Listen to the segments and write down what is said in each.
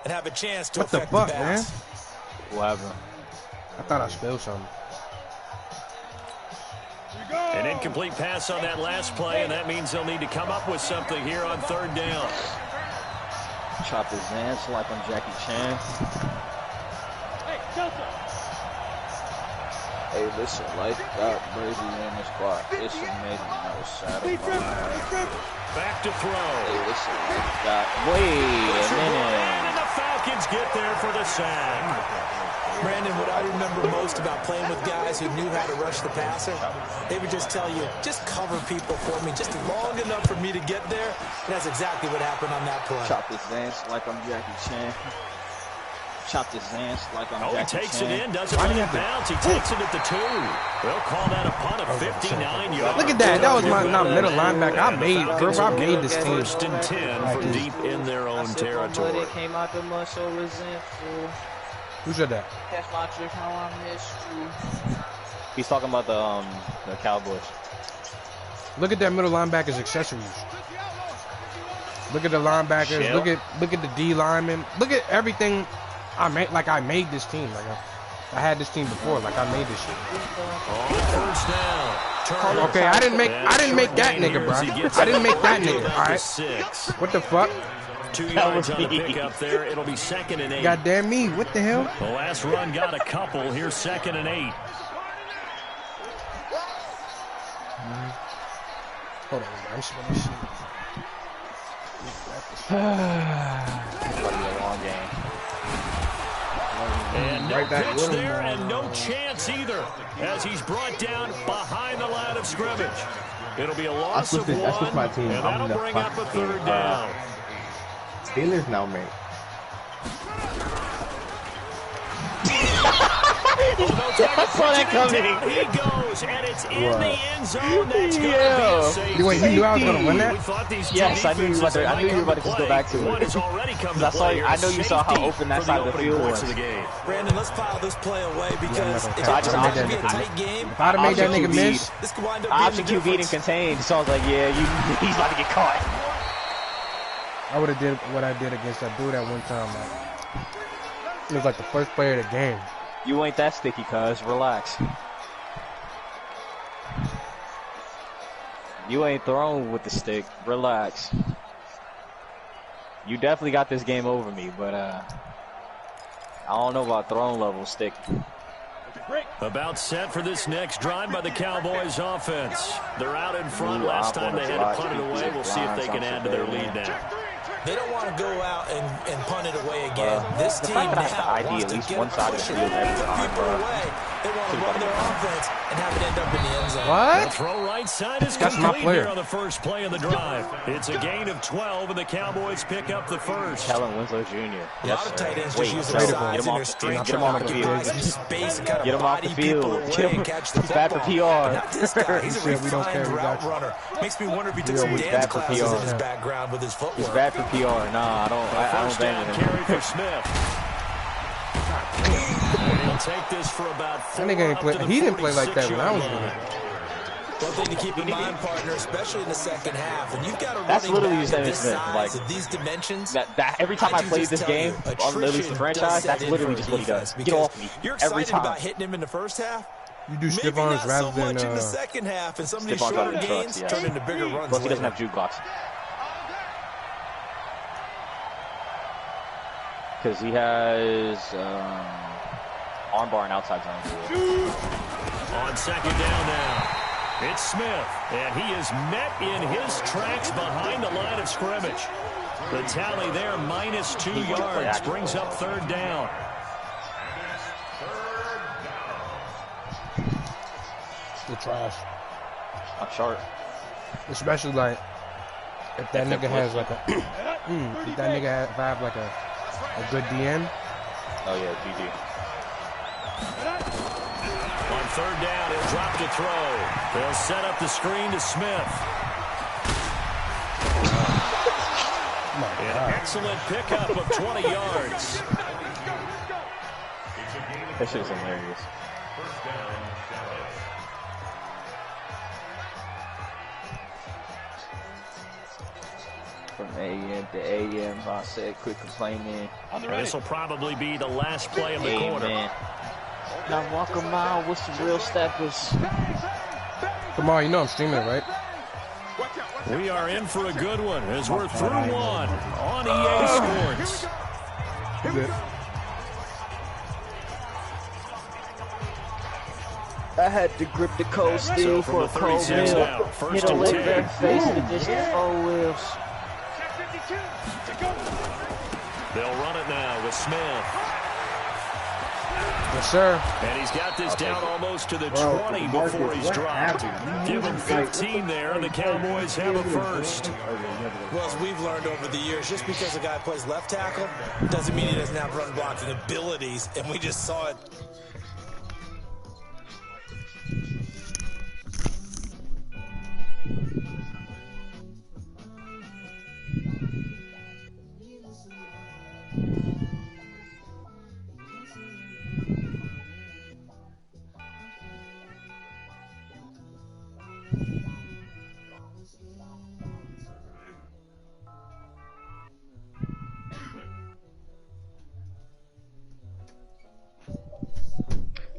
and have a chance to affect the pass. Man? What happened? I thought I spilled something. An incomplete pass on that last play, and that means they'll need to come up with something here on third down. Chop his hands like I'm Jackie Chan. Hey, listen, life got Brady in the spot. It's amazing how satisfying. Back to throw. Hey, listen, life got. Wait a minute. And the Falcons get there for the sack. Brandon, what I remember most about playing with guys who knew how to rush the passer, they would just tell you, just cover people for me just long enough for me to get there. And that's exactly what happened on that play. Chop his hands like I'm Jackie Chan. Chop his hands like I'm Jackie Chan. He takes it in, doesn't let it bounce. He takes it at the 2. They'll call that a punt of 59 yards. Look at that. That was my middle linebacker. I made this team. First and 10 from deep in their own territory. Came out the mud so resentful. Who said that? Catch my trick, how I missed you. He's talking about the Cowboys. Look at that middle linebacker's accessories. Look at the linebackers. Shell. Look at the D linemen. Look at everything. I made this team. Like I had this team before. Like I made this shit. First down. Okay, I didn't make that nigga, bro. I didn't make that nigga. All right. What the fuck? 2 yards on the pickup there. It'll be 2nd and 8. Goddamn me. What the hell? The last run got a couple. Here's 2nd and 8. Hold on. I'm just gonna see. It's gonna be a long game. And no pitch there and no chance either as he's brought down behind the line of scrimmage. It'll be a loss of 1, and that'll bring up a 3rd down. Steelers now, mate. I saw that coming. He goes, and it's in the end zone. That's going to be a safety. You knew I was going to win that? Yes, I knew you were about to just go back to it. I know you saw how open that side of the field was. Brandon, let's file this play away because it's going to be a tight game. If I'd have made that nigga miss, this could wind up option QB and contained. So I was like, yeah, he's about to get caught. I would have did what I did against that dude that one time. Like, it was like the first play of the game. You ain't that sticky, cuz. Relax. You ain't thrown with the stick. Relax. You definitely got this game over me, but I don't know about throwing level stick. About set for this next drive by the Cowboys offense. They're out in front. Last time they had to punt it away. We'll see if they can add to their lead now. They don't want to go out and punt it away again. This team now wants to get pushing people away. They want to run their offense and have it end up in the end zone. What? The throw right side is complete here on the first play of the drive. It's a gain of 12, and the Cowboys pick up the first. Kellen Winslow Jr. A lot of tight ends just use their size and their strength to occupy some space and kind of body people away and catch the football. Bad for PR. Not this guy. He's a refined route runner. Makes me wonder if he took some dance classes in his background with his footwork. He's bad for PR. Nah, I don't bang with him. Carry for Smith. He'll take this for about 4. That nigga ain't play. He didn't play like that when I was doing it. One thing to keep in mind, partner, especially in the second half, and you've got a that's literally running back this size, like of these dimensions. That every time I play this game on Lilies the franchise, that's literally just what he does. Get off me. You're every excited time. about hitting him in the first half. You do stiff arms rather than in the second half, and some of these shorter gains turn into bigger runs. Plus, he doesn't have jukebox. Because he has armbar and outside zone. On second down now, it's Smith, and he is met in his tracks behind the line of scrimmage. The tally there, -2 yards, brings up 3rd down. Still trash. I'm short. Especially like if that nigga has like a if that nigga have like a good DN. Oh yeah, GG. On 3rd down, he'll drop to throw. They'll set up the screen to Smith. An excellent pickup of 20 yards. That shit is hilarious. From AM to AM, I said, quit complaining. This will probably be the last play of the quarter. Now walk a mile with some real steppers. Come on, you know I'm streaming it, right? We are in for a good one as we're through one on EA Sports. Good. I had to grip the cold steel for a cold meal. Hit a lick their face in the distant 4 wheels. They'll run it now with Smith. Yes, sir. And he's got this down almost to the 20 before he's dropped. Give him 15 there, and the Cowboys have a first. Well, as we've learned over the years, just because a guy plays left tackle doesn't mean he doesn't have run blocking abilities, and we just saw it.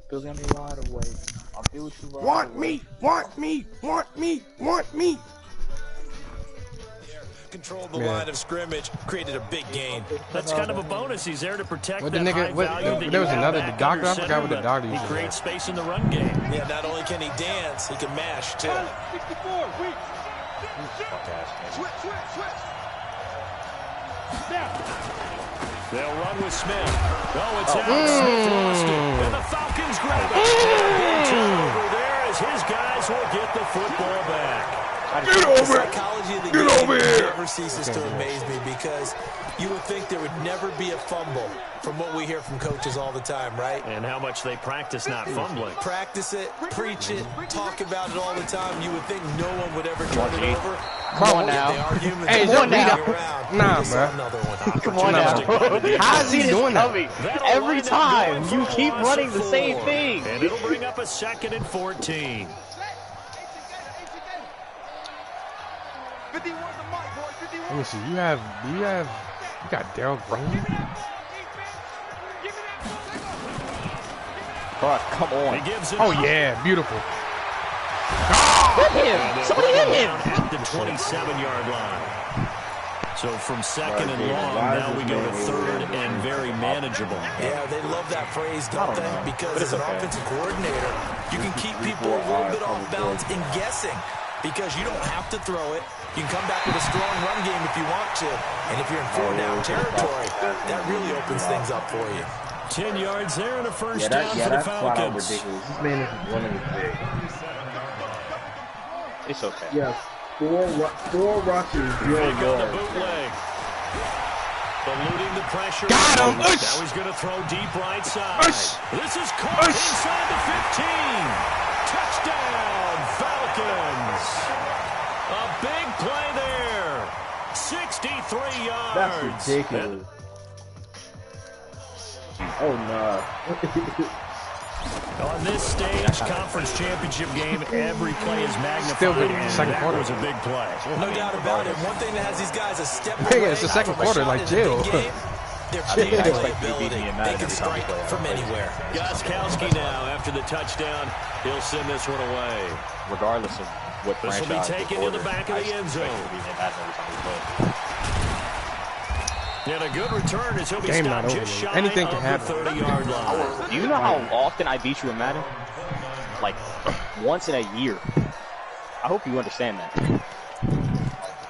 Bills gonna be wide away. I'll do what you want. Want me, want me, want me, want me. Controlled the line of scrimmage, created a big gain. That's kind of a bonus. He's there to protect What that the nigga? high What? value that There you was have another back doctor. I under forgot what the center, doctor but used he to creates space in the run game. Yeah, not only can he dance, he can mash too. They'll run with Smith. Oh, it's out. Smith lost it. And the Falcons grab it. Big turnover there as his guys will get the football back. Get over The it. psychology of the Get game over here. never ceases to amaze me because you would think there would never be a fumble from what we hear from coaches all the time, right? And how much they practice not fumbling. Practice it, preach it, talk about it all the time. You would think no one would ever turn it over. Come on now. They are humans. Hey, They're come on now. moving around. Nah, We just bro. saw another one. Come on now. How is he doing that? That'll Every wind up time. going for You a keep loss running of the same 4. thing. And it'll bring up a 2nd and 14. Let me see. You got Daryl Green. Bro, come on. He gives it Oh up. yeah, beautiful. Hit him. Somebody hit him. At the 27-yard line. So from 2nd and long, now we go to 3rd and very manageable. Yeah, they love that phrase, don't they? Because as an offensive coordinator, you can keep people a little bit off balance and guessing because you don't have to throw it. You can come back with a strong run game if you want to. And if you're in 4-down territory, that really opens things up for you. 10 yards there and a first down for the that's flat out Falcons. ridiculous. This man is running big. It's okay. Yes, four rushes. They go the bootleg. Eluding the pressure. Got him. Now he's going to throw deep right side. This is caught inside the 15. Touchdown, Falcons. A big play there. 63 yards. That's ridiculous. Oh no. On this stage, conference championship game, every play is magnified. Still good. And Second that quarter. was a big play. No doubt about it. One thing that has these guys a step Hey, away it's the second from a quarter, shot like in a jail. big game, their big play ability. They can strike from anywhere. Goskowski now, after the touchdown, he'll send this one away. Regardless of what This will be franchise taken in the back of the end zone. And a good return as he'll be Game not stopped over just yet. shy Anything of can the happen. 30-yard line. Do you know how often I beat you in Madden? Like, once in a year. I hope you understand that.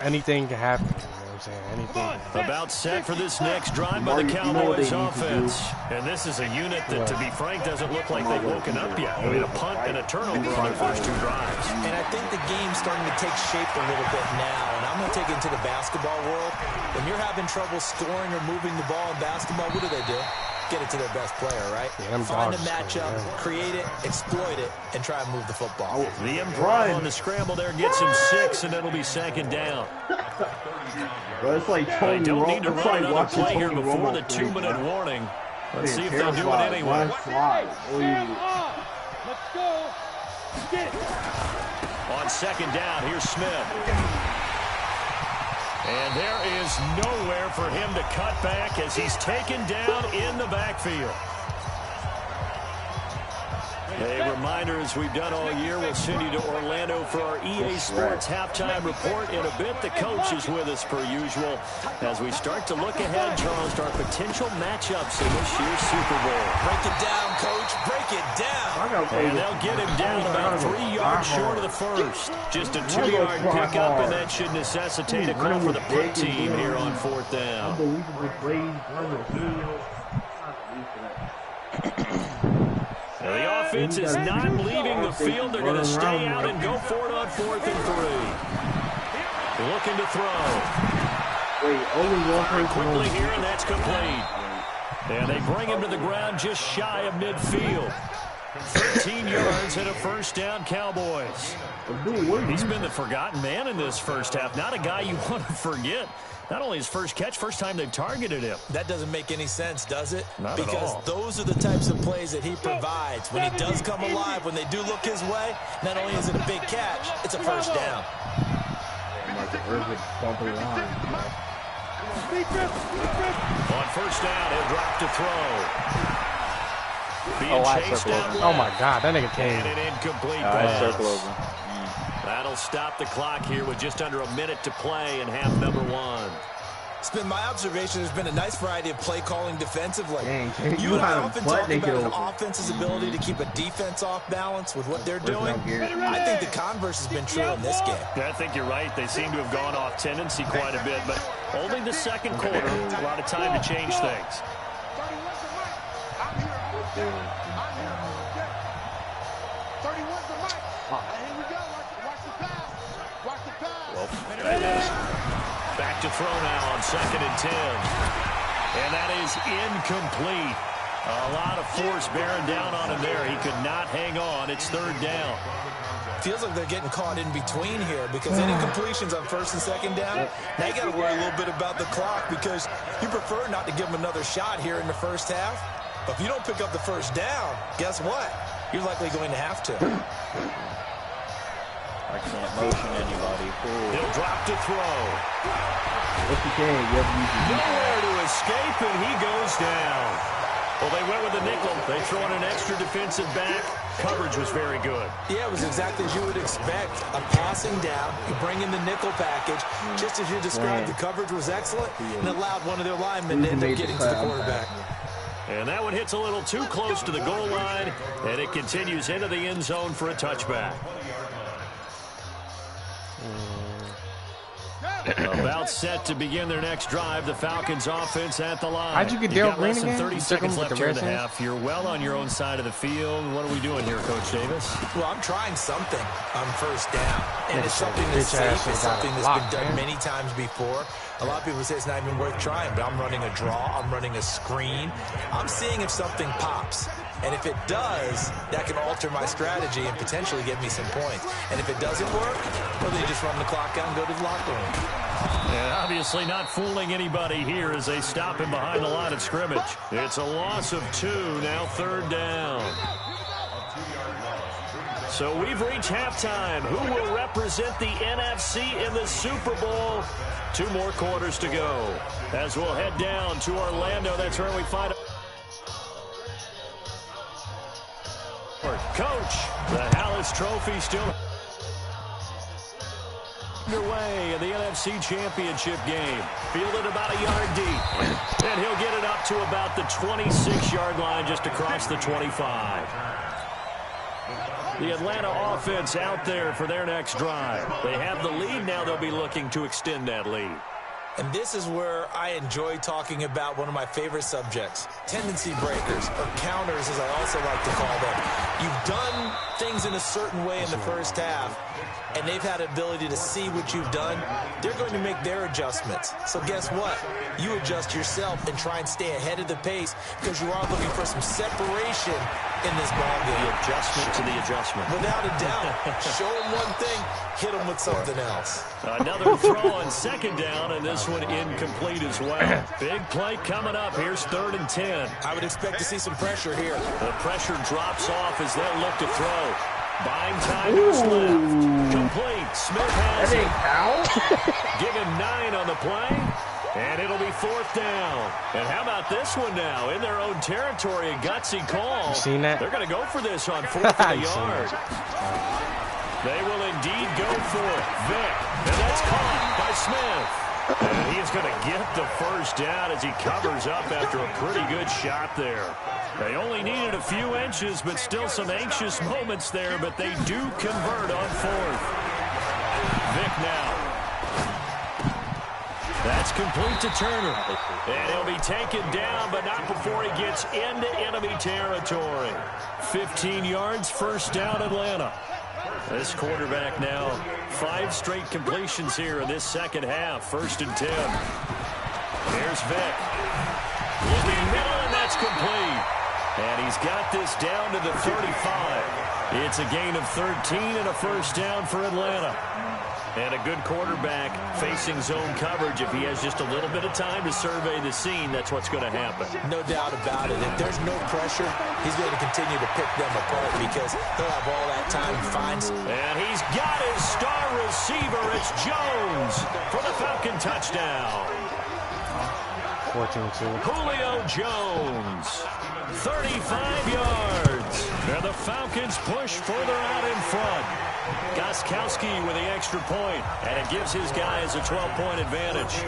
Anything can happen. You know what I'm saying? Anything. About set for this next drive by the Cowboys offense. And this is a unit that, to be frank, doesn't look like they've woken up yet. I mean, a punt and a turnover on their first 2 drives. And I think the game's starting to take shape a little bit now. And I'm going to take it into the basketball world. When you're having trouble scoring or moving the ball in basketball, what do? Get it to their best player, right? Yeah, Find a dogs, matchup, yeah. create it, exploit it, and try and move the football. The improv on the scramble there gets him 6, and it'll be 2nd down. Bro, it's like They Tony don't need to Romo. It's run like another watching play here Tony before Romo the play, 2-minute bro. warning. Let's Hey, see if they'll do it slide, anyway. one slide. On 2nd down, here's Smith. And there is nowhere for him to cut back as he's taken down in the backfield. A reminder, as we've done all year, we'll send you to Orlando for our EA Sports halftime report in a bit. The coach is with us per usual as we start to look ahead, Charles, to our potential matchups in this year's Super Bowl. Break it down, Coach. Break it down. And they'll get him down about 3 yards short of the first. Just a 2-yard pickup, and that should necessitate a call for the punt team here on 4th down. The offense is not leaving the field. They're going to stay out and go for it on 4th and 3. Looking to throw. Quickly here, and that's complete. And they bring him to the ground just shy of midfield. 13 yards and a first down, Cowboys. He's been the forgotten man in this first half. Not a guy you want to forget. Not only his first catch, first time they've targeted him. That doesn't make any sense, does it? Not because at all. Those are the types of plays that he provides. When he does come alive, when they do look his way, not only is it a big catch, it's a first down. On first down, he'll drop to throw. Being chased down left. Oh my God, that nigga came. And an incomplete Nice circle pass. over. That'll stop the clock here with just under a minute to play in half number 1. It's been my observation. There's been a nice variety of play calling defensively. Dang, You and I often talk they about an go. offense's ability to keep a defense off balance with what they're doing. I think the converse has been true in this game. I think you're right. They seem to have gone off tendency quite a bit, but only the second quarter, a lot of time to change things. That is back to throw now on 2nd and 10. And that is incomplete. A lot of force bearing down on him there. He could not hang on. It's 3rd down. Feels like they're getting caught in between here because any completions on 1st and 2nd down, now you got to worry a little bit about the clock because you prefer not to give them another shot here in the first half. But if you don't pick up the first down, guess what? You're likely going to have to. I can't motion anybody. Cool. He'll drop to throw. If you can, you have to use your Nowhere to escape, and he goes down. Well, they went with the nickel. They throw in an extra defensive back. Coverage was very good. Yeah, it was exactly as you would expect. A passing down, you bring in the nickel package. Just as you described, the coverage was excellent and allowed one of their linemen to end up getting to the quarterback. And that one hits a little too close to the goal line, and it continues into the end zone for a touchback. About set to begin their next drive. The Falcons offense at the line. How'd you get You've Daryl got Green less than again? 30 You took seconds him with left the here in the Redskins? half. You're well on your own side of the field. What are we doing here, Coach Davis? Well, I'm trying something on 1st down. And it's something that's bitch ass safe. It's shit got something it that's been locked, done man. many times before. A lot of people say it's not even worth trying, but I'm running a draw. I'm running a screen. I'm seeing if something pops. And if it does, that can alter my strategy and potentially get me some points. And if it doesn't work, well, then you just run the clock out and go to the locker room. And obviously not fooling anybody here as they stop him behind the line of scrimmage. It's a loss of 2, now 3rd down. So we've reached halftime. Who will represent the NFC in the Super Bowl? 2 more quarters to go. As we'll head down to Orlando, that's where we find Coach, the Hallis Trophy still underway in the NFC Championship game. Fielded about a yard deep. And he'll get it up to about the 26-yard line just across the 25. The Atlanta offense out there for their next drive. They have the lead. Now they'll be looking to extend that lead. And this is where I enjoy talking about one of my favorite subjects, tendency breakers, or counters as I also like to call them. You've done things in a certain way in the first half, and they've had ability to see what you've done. They're going to make their adjustments. So guess what? You adjust yourself and try and stay ahead of the pace because you are looking for some separation in this ball game. The adjustment to the adjustment. Without a doubt. Show them one thing, hit them with something else. Another throw on 2nd down, and this one incomplete as well. Big play coming up. Here's 3rd and 10. I would expect to see some pressure here. The pressure drops off as they'll look to throw. Buying time to his left. Complete. Smith has it. Give him 9 on the play. And it'll be 4th down. And how about this one now? In their own territory, a gutsy call. You seen that? They're going to go for this on 4th and a yard. They will indeed go for it. Vick. And that's caught by Smith. And he's going to get the first down as he covers up after a pretty good shot there. They only needed a few inches, but still some anxious moments there, but they do convert on 4th. Vick now. That's complete to Turner. And he'll be taken down, but not before he gets into enemy territory. 15 yards, first down, Atlanta. This quarterback now, 5 straight completions here in this second half. 1st and 10. Here's Vick. Looking middle, and that's complete. And he's got this down to the 35. It's a gain of 13 and a first down for Atlanta. And a good quarterback facing zone coverage. If he has just a little bit of time to survey the scene, that's what's going to happen. No doubt about it. If there's no pressure, he's going to continue to pick them apart because he'll have all that time he finds. And he's got his star receiver. It's Jones for the Falcon touchdown. 14-2. Julio Jones, 35 yards. And the Falcons push further out in front. Gostkowski with the extra point, and it gives his guys a 12-point advantage.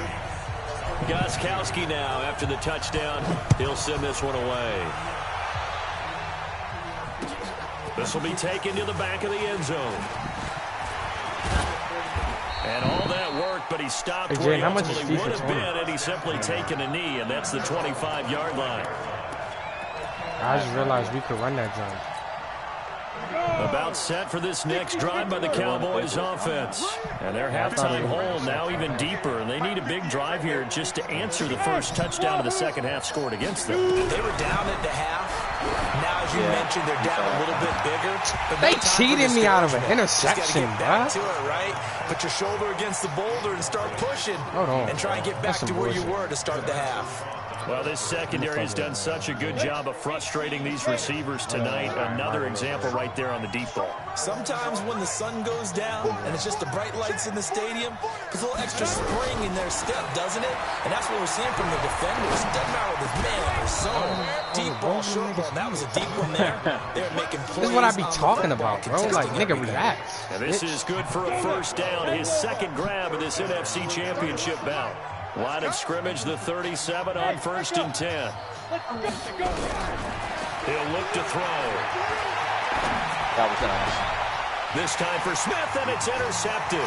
Gostkowski now, after the touchdown, he'll send this one away. This will be taken to the back of the end zone. And all that work, but he stopped where he ultimately would have been, and he's simply taken a knee, and that's the 25-yard line. I just realized we could run that jump. About set for this next drive by the Cowboys offense. And their halftime hole now even deeper. And they need a big drive here just to answer the first touchdown of the second half scored against them. They were down at the half. Now, as you mentioned, they're down a little bit bigger. But they cheated me out of an interception, bro. To it, right? Put your shoulder against the boulder and start pushing. Hold on. And try and get back to where you were to start the half. Well, this secondary has done such a good job of frustrating these receivers tonight. Another example right there on the deep ball. Sometimes when the sun goes down and it's just the bright lights in the stadium, there's a little extra spring in their step, doesn't it? And that's what we're seeing from the defenders. Doesn't matter with his man or zone. Deep ball, short ball. That was a deep one there. They're making plays. This is what I be talking about, bro. Like, nigga, relax. And this is good for a first down. His second grab of this NFC Championship bout. Line of scrimmage, the 37 on 1st and 10. He'll look to throw. That was nice. This time for Smith, and it's intercepted.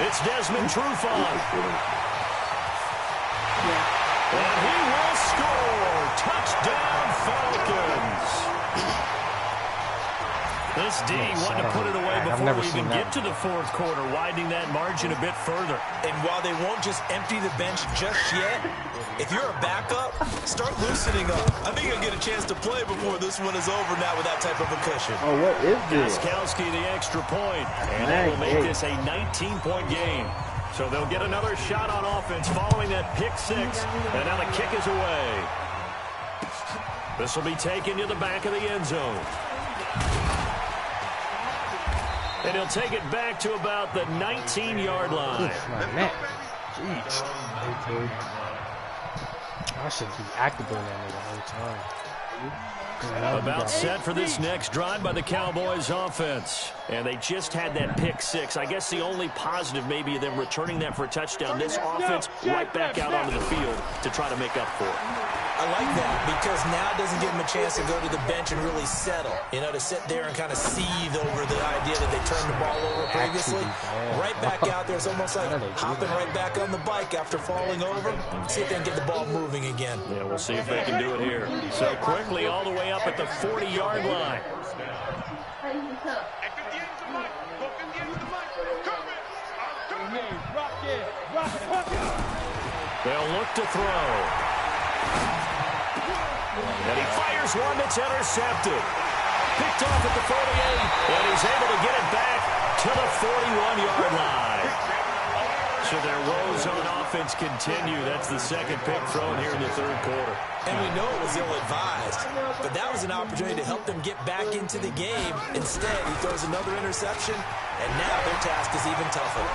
It's Desmond Trufant. And he will score. Touchdown, Falcons. This D wanted to put it away before we even get to the 4th quarter, widening that margin a bit further. And while they won't just empty the bench just yet, if you're a backup, start loosening up. I think you'll get a chance to play before this one is over now with that type of a cushion. Oh, what is this? Gostkowski the extra point, and that will make this a 19-point game. So they'll get another shot on offense following that pick 6, and now the kick is away. This will be taken to the back of the end zone. And he'll take it back to about the 19-yard line. Jeez. I should be activating that nigga the whole time. About set for this next drive by the Cowboys offense. And they just had that pick 6. I guess the only positive maybe of them returning that for a touchdown. This offense right back out onto the field to try to make up for it. I like that because now it doesn't give them a chance to go to the bench and really settle. You know, to sit there and kind of seethe over the idea that they turned the ball over previously. Right back out there. It's almost like hopping right back on the bike after falling over. See if they can get the ball moving again. Yeah, we'll see if they can do it here. So quickly all the way up at the 40-yard line. They'll look to throw. And he fires one that's intercepted. Picked off at the 48, and he's able to get it back to the 41-yard line. So their woes on offense continue. That's the second pick thrown here in the 3rd quarter. And we know it was was ill-advised. But that was an opportunity to help them get back into the game. Instead, he throws another interception, and now their task is even tougher.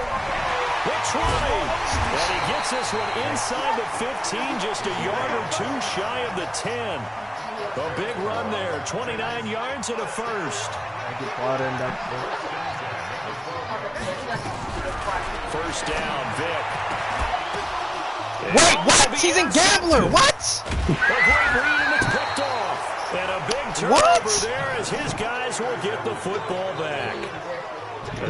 That's right. And he gets this one inside the 15, just a yard or two shy of the 10. A big run there, 29 yards and a first. First down, Vic. Wait, what? He's in Gambler. What? A great read, and it's picked off. And a big turnover there as his guys will get the football back.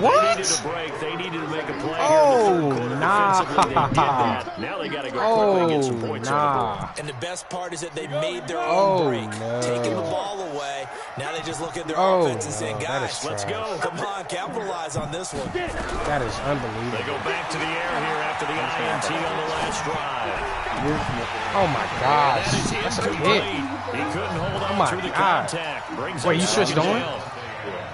What? They needed a break. They needed to make a play Oh, here in the third quarter. nah. Defensively, they did that. Now they got to go quickly and get some points on the board. And the best part is that they made their own break, taking the ball away. Now they just look at their offense and saying, guys, let's go. Come on, capitalize on this one. That is unbelievable. They go back to the air here after the INT on the last drive. Oh, my gosh. That's a hit. He couldn't hold on through the contact. Wait, you switched on?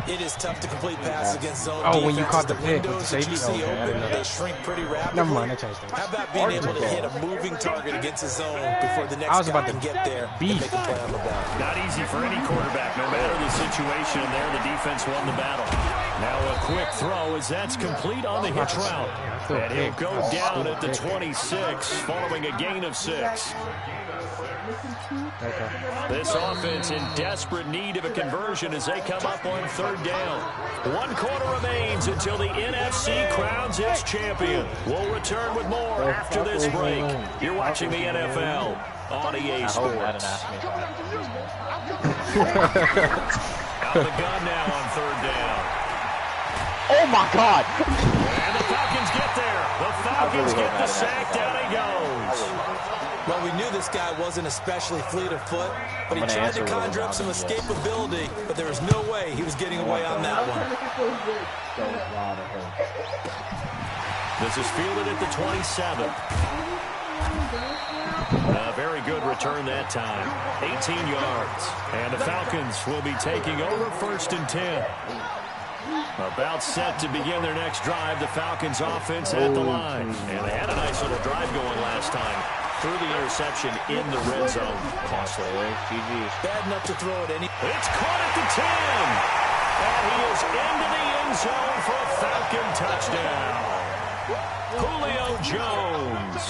It is tough to complete passes against zone defenses. When you caught the pick with the safety, safety? Okay, they shrink pretty rapidly. Never mind, I changed that. How about being able to hit a moving target against a zone before the next guy can get there and make a play on the ball? Not easy for any quarterback, no matter the situation. There, the defense won the battle. Now a quick throw as that's complete on the hitch route. And he'll go down at the 26, following a gain of 6. This offense in desperate need of a conversion as they come up on third down. 1 quarter remains until the NFC crowns its champion. We'll return with more after this break. You're watching the NFL on EA Sports. Out of the gun now on third down. Oh my God! And the Falcons get there. The Falcons get the sack. Down he goes. Well, we knew this guy wasn't especially fleet of foot, but he tried to conjure up some escapability, but there was no way he was getting away on that one. This is fielded at the 27. A very good return that time. 18 yards. And the Falcons will be taking over first and 10. About set to begin their next drive. The Falcons offense at the line. And they had a nice little drive going last time. Through the interception in the red zone. Costly, GG. Bad enough to throw it any. It's caught at the 10. And he is into the end zone for a Falcon touchdown. Julio Jones.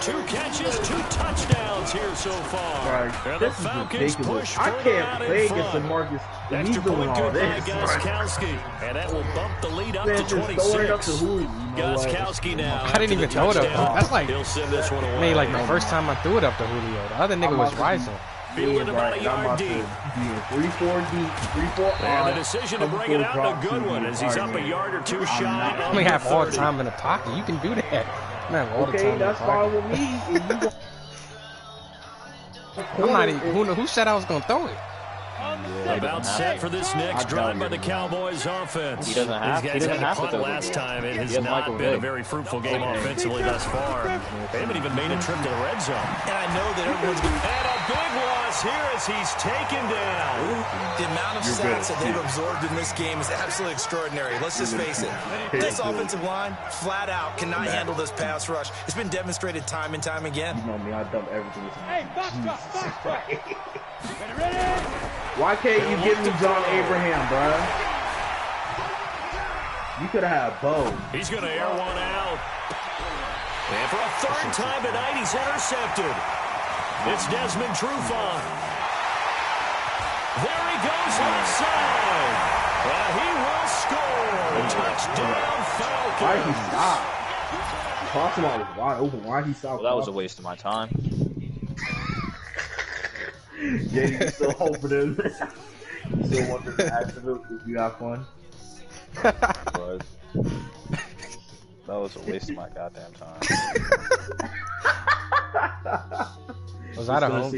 2 catches, 2 touchdowns here so far. And the Falcons push I can't play in against the front. Marcus. Extra point good by Gostkowski. And that will bump the lead up to 26. Gostkowski now. I didn't even throw it up. That's like, he'll send this one away. I mean, like the first time I threw it up to Julio. The other nigga was rising. Fielded about a yard deep. 3-4 deep, 3-4 And the decision to bring it out, a good one, as he's up a yard or 2 shy. I only have all the time in the pocket. You can do that. Man, all the time Okay, that's fine with me. I'm not even. Who said I was gonna throw it? About set for this next drive by the Cowboys offense. He doesn't have, These guys had a punt last time. It has not been a very fruitful game offensively thus far. They haven't even made a trip to the red zone. And I know that everyone's going to... And a big loss here as he's taken down. The amount of sacks that they've absorbed in this game is absolutely extraordinary. Let's just face it. This offensive line, flat out, cannot handle this pass rush. It's been demonstrated time and time again. You know me, I dump everything. Hey, box. Why can't you give me John Abraham, bro? You could have had Bo. He's going to air one out. And for a third time tonight, he's intercepted. It's Desmond Trufant. There he goes left side. And he will score. Touchdown Falcons. Why did he stop? Possible was wide open. Why did he stop? Well, that was a waste of my time. Yeah, you still hoping them. You still want them to activate if you have fun. But that was a waste of my goddamn time. Was that a home?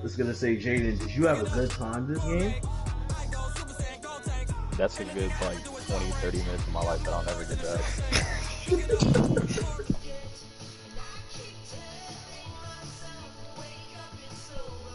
It's gonna say, Jaden, did you have a good time this game? That's a good like 20-30 minutes of my life that I'll never get back.